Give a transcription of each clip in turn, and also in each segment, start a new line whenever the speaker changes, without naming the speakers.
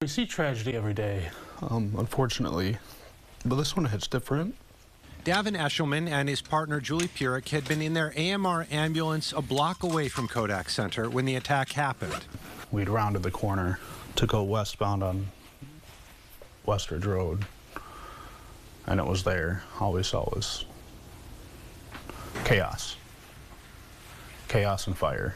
We see tragedy every day, unfortunately, but this one hits different.
Davin Eshelman and his partner Julie Purick had been in their AMR ambulance a block away from Kodak Center when the attack happened.
We'd rounded the corner to go westbound on Westridge Road, and it was there. All we saw was chaos. Chaos and fire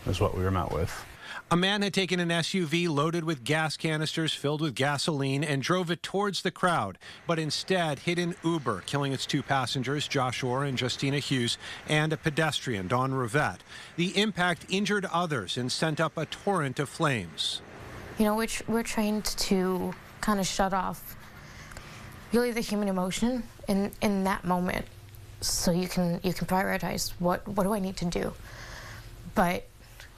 is what we were met with.
A man had taken an SUV loaded with gas canisters filled with gasoline and drove it towards the crowd, but instead hit an Uber, killing its two passengers, Josh Orr and Justina Hughes, and a pedestrian, Dawn Rivette. The impact injured others and sent up a torrent of flames.
You know, we're trained to kind of shut off really the human emotion in that moment, so you can prioritize what do I need to do. But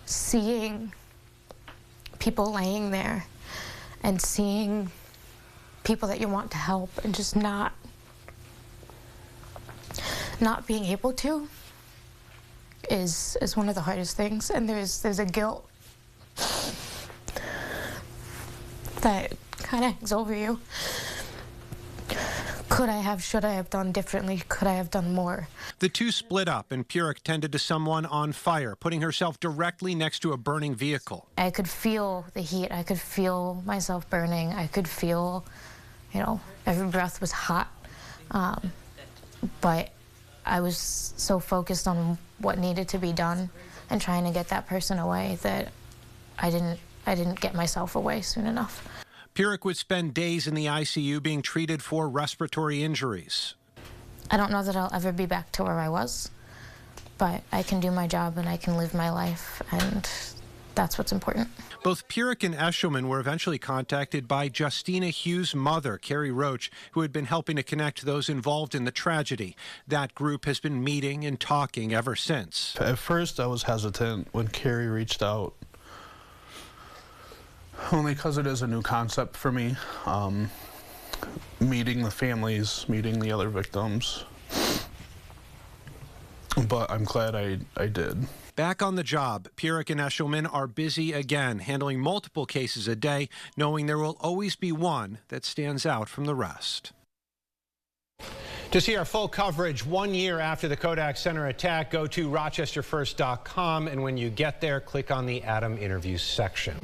seeing people laying there and seeing people that you want to help and just not being able to is one of the hardest things. And there's a guilt that kind of hangs over you. Should I have done differently? Could I have done more?
The two split up, and Purick tended to someone on fire, putting herself directly next to a burning vehicle.
I could feel the heat. I could feel myself burning. I could feel, you know, every breath was hot. But I was so focused on what needed to be done and trying to get that person away that I didn't get myself away soon enough.
Purick would spend days in the ICU being treated for respiratory injuries.
I don't know that I'll ever be back to where I was, but I can do my job and I can live my life, and that's what's important.
Both Purick and Eshelman were eventually contacted by Justina Hughes' mother, Carrie Roach, who had been helping to connect those involved in the tragedy. That group has been meeting and talking ever since.
At first, I was hesitant when Carrie reached out, only because it is a new concept for me. Meeting the families, meeting the other victims. But I'm glad I did.
Back on the job, Purick and Eshelman are busy again, handling multiple cases a day, knowing there will always be one that stands out from the rest. To see our full coverage 1 year after the Kodak Center attack, go to rochesterfirst.com, and when you get there, click on the Adam Interviews section.